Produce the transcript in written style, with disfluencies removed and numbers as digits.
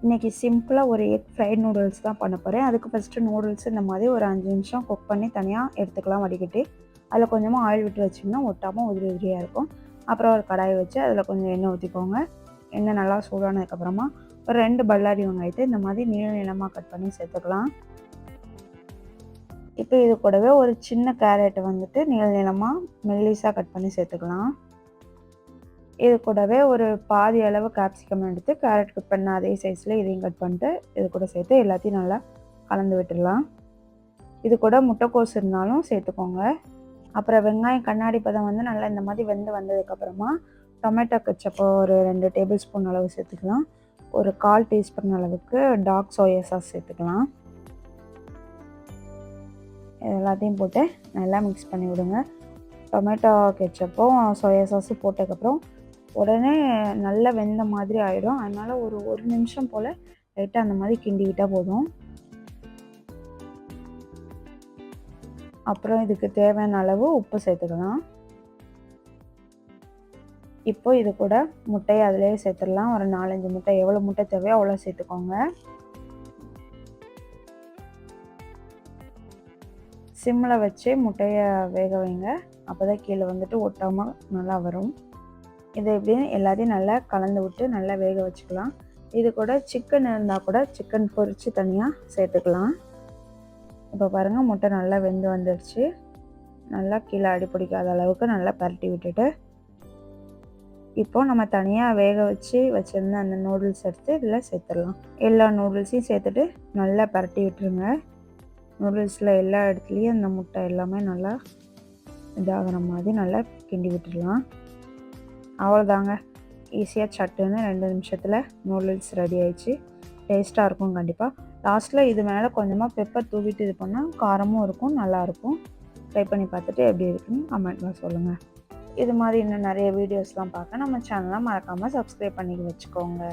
இன்றைக்கி சிம்பிளாக ஒரு எக் ஃப்ரைட் நூடுல்ஸ் தான் பண்ண போகிறேன். அதுக்கு ஃபஸ்ட்டு நூடுல்ஸ் இந்த மாதிரி ஒரு 5 நிமிஷம் குக் பண்ணி தனியாக எடுத்துக்கலாம் வடிகட்டி. அதில் கொஞ்சமாக ஆயில் விட்டு வச்சிங்கன்னா ஒட்டாமல் உதிரி உதிரியாக இருக்கும். அப்புறம் ஒரு கடாயை வச்சு அதில் கொஞ்சம் எண்ணெய் ஊற்றிக்கோங்க. எண்ணெய் நல்லா சூடானதுக்கப்புறமா ஒரு 2 பல்லாரி வெங்காயத்தை இந்த மாதிரி நீள நீளமாக கட் பண்ணி சேர்த்துக்கலாம். இப்போ இது கூடவே ஒரு சின்ன கேரட்டை வந்துட்டு நீள நீளமாக மெல்லிஸாக கட் பண்ணி சேர்த்துக்கலாம். இது கூடவே ஒரு பாதி அளவு கேப்சிகம் எடுத்து கேரட் கட் பண்ண அதே சைஸில் இதையும் கட் பண்ணிட்டு இது கூட சேர்த்து எல்லாத்தையும் நல்லா கலந்து விட்டுடலாம். இது கூட முட்டைக்கோஸ் இருந்தாலும் சேர்த்துக்கோங்க. அப்புறம் வெங்காயம் கண்ணாடி பதம் வந்து நல்லா இந்த மாதிரி வெந்து வந்ததுக்கப்புறமா டொமேட்டோ கெச்சப்போ ஒரு 2 டேபிள் ஸ்பூன் அளவு சேர்த்துக்கலாம். ஒரு 1/4 டீஸ்பூன் அளவுக்கு டார்க் சோயா சாஸ் சேர்த்துக்கலாம். எல்லாத்தையும் போட்டு நல்லா மிக்ஸ் பண்ணி விடுங்க. டொமேட்டோ கெச்சப்பும் சோயா சாஸும் போட்டதுக்கப்புறம் உடனே நல்லா வெந்த மாதிரி ஆகிடும். அதனால் ஒரு நிமிஷம் போல் லைட்டாக அந்த மாதிரி கிண்டி விட்டால் போதும். அப்புறம் இதுக்கு தேவையான அளவு உப்பு சேர்த்துக்கலாம். இப்போ இது கூட முட்டையை அதிலே சேர்த்துடலாம். ஒரு 4-5 முட்டை, எவ்வளோ முட்டை தேவையோ அவ்வளோ சேர்த்துக்கோங்க. சிம்மில் வச்சு முட்டையை வேக வைங்க. அப்போ தான் கீழே வந்துட்டு ஒட்டாமல் நல்லா வரும். இதை எப்படின்னு எல்லாத்தையும் நல்லா கலந்து விட்டு நல்லா வேக வச்சுக்கலாம். இது கூட சிக்கன் இருந்தால் கூட சிக்கன் பொரித்து தனியாக சேர்த்துக்கலாம். இப்போ பாருங்கள், முட்டை நல்லா வெந்து வந்துடுச்சு. நல்லா கீழே அடி பிடிக்காத அளவுக்கு நல்லா பரட்டி விட்டுட்டு இப்போது நம்ம தனியாக வேக வச்சுருந்த அந்த நூடுல்ஸ் எடுத்து இதில் சேர்த்துடலாம். எல்லா நூடுல்ஸையும் சேர்த்துட்டு நல்லா பரட்டி விட்டுருங்க. நூடுல்ஸில் எல்லா இடத்துலையும் அந்த முட்டை எல்லாமே நல்லா இதாகிற மாதிரி நல்லா கிண்டி விட்டுடலாம். அவ்வளோதாங்க, ஈஸியாக சட்டுன்னு 2 நிமிஷத்தில் நூடுல்ஸ் ரெடி ஆயிடுச்சு. டேஸ்ட்டாக இருக்கும் கண்டிப்பாக. லாஸ்ட்டில் இது மேலே கொஞ்சமாக பெப்பர் தூவிட்டு இது பண்ணால் காரமும் இருக்கும், நல்லாயிருக்கும். ட்ரை பண்ணி பார்த்துட்டு எப்படி இருக்குன்னு கமெண்ட்டில் சொல்லுங்கள். இது மாதிரி இன்னும் நிறைய வீடியோஸ்லாம் பார்க்க நம்ம சேனலை மறக்காமல் சப்ஸ்கிரைப் பண்ணி வச்சுக்கோங்க.